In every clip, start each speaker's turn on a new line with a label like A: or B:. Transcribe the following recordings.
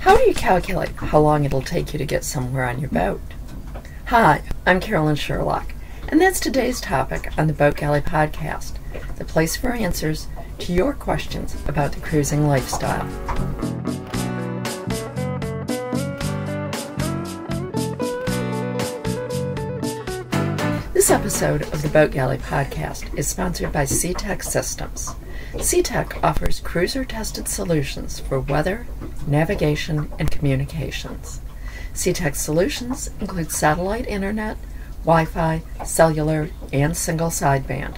A: How do you calculate how long it'll take you to get somewhere on your boat? Hi, I'm Carolyn Sherlock, and that's today's topic on the Boat Galley Podcast, the place for answers to your questions about the cruising lifestyle. This episode of the Boat Galley Podcast is sponsored by SeaTech Systems. SeaTech offers cruiser-tested solutions for weather, navigation, and communications. SeaTech solutions include satellite internet, Wi-Fi, cellular, and single sideband.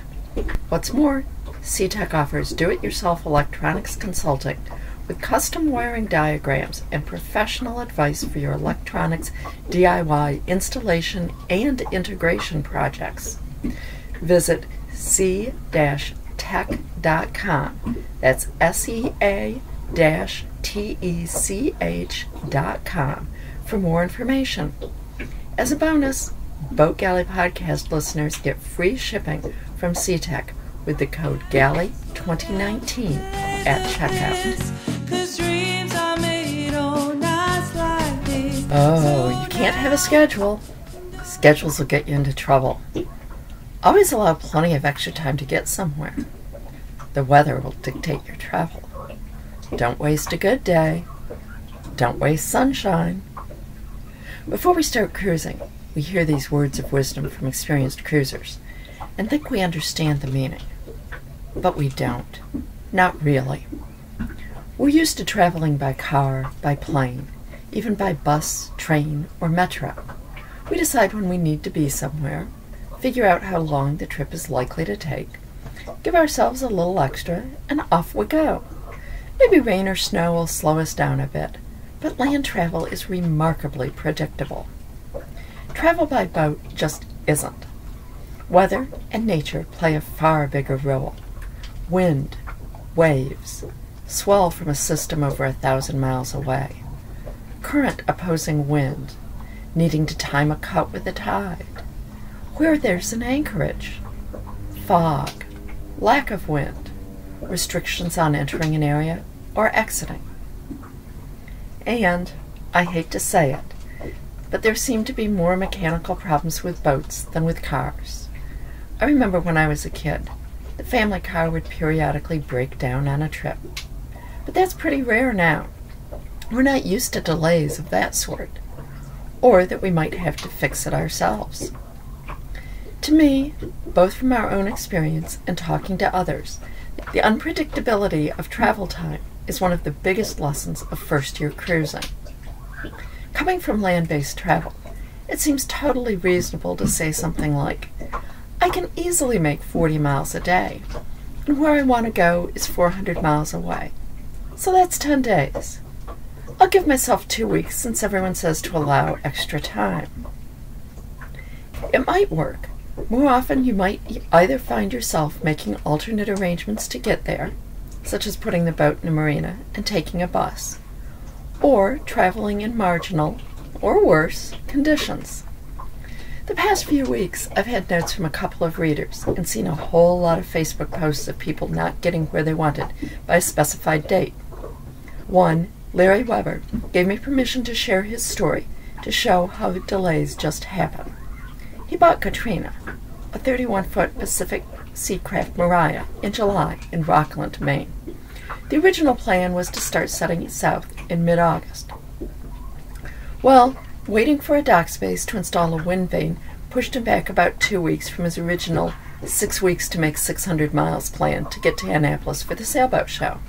A: What's more, SeaTech offers do-it-yourself electronics consulting with custom wiring diagrams and professional advice for your electronics DIY installation and integration projects. Visit sea-tech.com. That's SEA-TECH.com for more information. As a bonus, Boat Galley Podcast listeners get free shipping from SeaTech with the code GALLEY2019 at checkout. Oh, you can't have a schedule. Schedules will get you into trouble. Always allow plenty of extra time to get somewhere. The weather will dictate your travel. Don't waste a good day. Don't waste sunshine. Before we start cruising, we hear these words of wisdom from experienced cruisers and think we understand the meaning. But we don't. Not really. We're used to traveling by car, by plane, even by bus, train, or metro. We decide when we need to be somewhere, figure out how long the trip is likely to take, give ourselves a little extra, and off we go. Maybe rain or snow will slow us down a bit, but land travel is remarkably predictable. Travel by boat just isn't. Weather and nature play a far bigger role. Wind, waves, swell from a system over 1,000 miles away, current opposing wind, needing to time a cut with the tide, where there's an anchorage, fog, lack of wind, restrictions on entering an area or exiting. And, I hate to say it, but there seem to be more mechanical problems with boats than with cars. I remember when I was a kid, the family car would periodically break down on a trip. But that's pretty rare now. We're not used to delays of that sort, or that we might have to fix it ourselves. To me, both from our own experience and talking to others, the unpredictability of travel time is one of the biggest lessons of first-year cruising. Coming from land-based travel, it seems totally reasonable to say something like, I can easily make 40 miles a day, and where I want to go is 400 miles away. So that's 10 days. I'll give myself 2 weeks since everyone says to allow extra time. It might work. More often you might either find yourself making alternate arrangements to get there, such as putting the boat in a marina and taking a bus, or traveling in marginal, or worse, conditions. The past few weeks, I've had notes from a couple of readers and seen a whole lot of Facebook posts of people not getting where they wanted by a specified date. One, Larry Weber, gave me permission to share his story to show how delays just happen. He bought Katrina, a 31-foot Pacific Seacraft Mariah, in July in Rockland, Maine. The original plan was to start setting south in mid-August. Well, waiting for a dock space to install a wind vane pushed him back about 2 weeks from his original 6 weeks to make 600 miles plan to get to Annapolis for the sailboat show.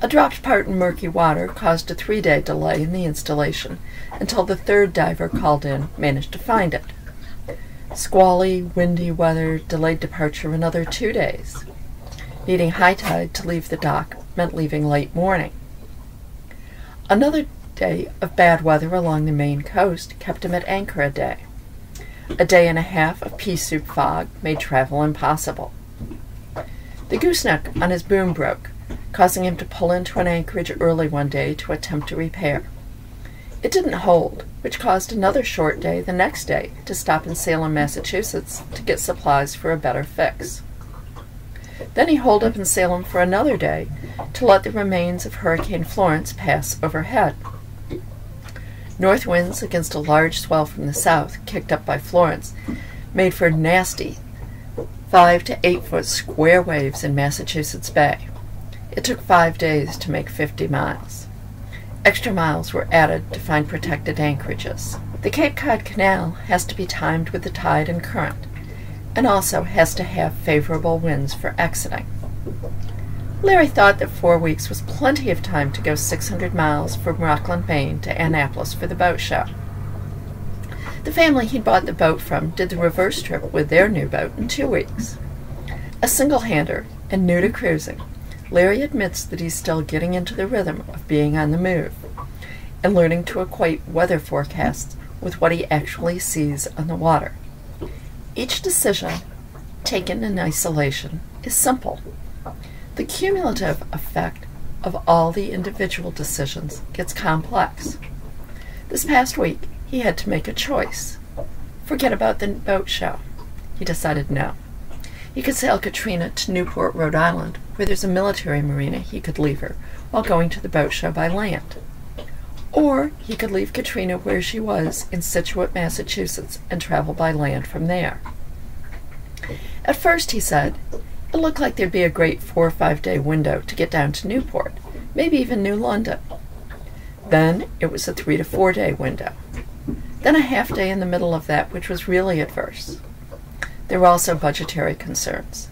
A: A dropped part in murky water caused a 3-day delay in the installation until the third diver called in managed to find it. Squally, windy weather delayed departure another 2 days. Needing high tide to leave the dock meant leaving late morning. Another day of bad weather along the Maine coast kept him at anchor a day. A day and a half of pea soup fog made travel impossible. The gooseneck on his boom broke, causing him to pull into an anchorage early one day to attempt a repair. It didn't hold, which caused another short day the next day to stop in Salem, Massachusetts to get supplies for a better fix. Then he holed up in Salem for another day to let the remains of Hurricane Florence pass overhead. North winds against a large swell from the south, kicked up by Florence, made for nasty 5 to 8 foot square waves in Massachusetts Bay. It took 5 days to make 50 miles. Extra miles were added to find protected anchorages. The Cape Cod Canal has to be timed with the tide and current, and also has to have favorable winds for exiting. Larry thought that 4 weeks was plenty of time to go 600 miles from Rockland, Maine to Annapolis for the boat show. The family he'd bought the boat from did the reverse trip with their new boat in 2 weeks. A single-hander and new to cruising, Larry admits that he's still getting into the rhythm of being on the move and learning to equate weather forecasts with what he actually sees on the water. Each decision, taken in isolation, is simple. The cumulative effect of all the individual decisions gets complex. This past week, he had to make a choice. Forget about the boat show. He decided no. He could sail Katrina to Newport, Rhode Island, where there's a military marina he could leave her while going to the boat show by land. Or he could leave Katrina where she was in Scituate, Massachusetts, and travel by land from there. At first, he said, it looked like there'd be a great 4 or 5 day window to get down to Newport, maybe even New London. Then it was a 3 to 4 day window. Then a half day in the middle of that, which was really adverse. There were also budgetary concerns.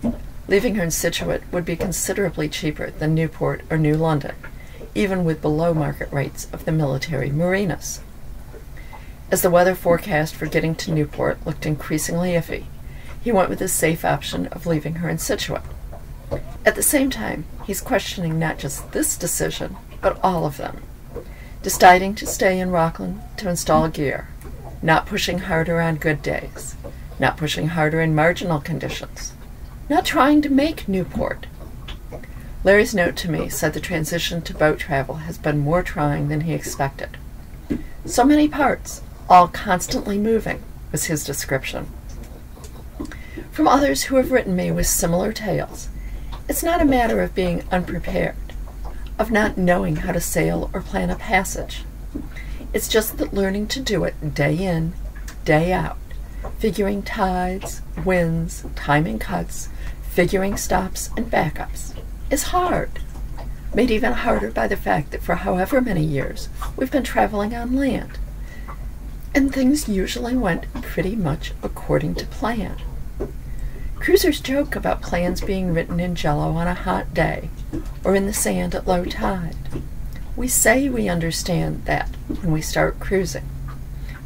A: Leaving her in Scituate would be considerably cheaper than Newport or New London, even with below market rates of the military marinas. As the weather forecast for getting to Newport looked increasingly iffy, he went with the safe option of leaving her in Scituate. At the same time, he's questioning not just this decision, but all of them. Deciding to stay in Rockland to install gear, not pushing harder on good days, not pushing harder in marginal conditions, not trying to make Newport. Larry's note to me said the transition to boat travel has been more trying than he expected. So many parts, all constantly moving, was his description. From others who have written me with similar tales, it's not a matter of being unprepared, of not knowing how to sail or plan a passage. It's just that learning to do it day in, day out, figuring tides, winds, timing cuts, figuring stops and backups, is hard. Made even harder by the fact that for however many years we've been traveling on land, and things usually went pretty much according to plan. Cruisers joke about plans being written in jello on a hot day or in the sand at low tide. We say we understand that when we start cruising,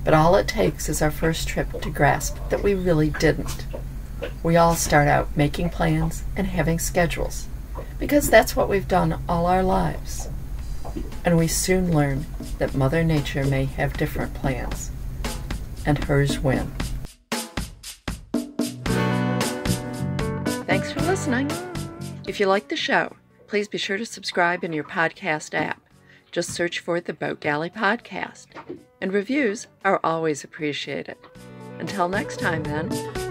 A: but all it takes is our first trip to grasp that we really didn't. We all start out making plans and having schedules, because that's what we've done all our lives. And we soon learn that Mother Nature may have different plans, and hers win. Thanks for listening. If you like the show, please be sure to subscribe in your podcast app. Just search for the Boat Galley Podcast. And reviews are always appreciated. Until next time, then.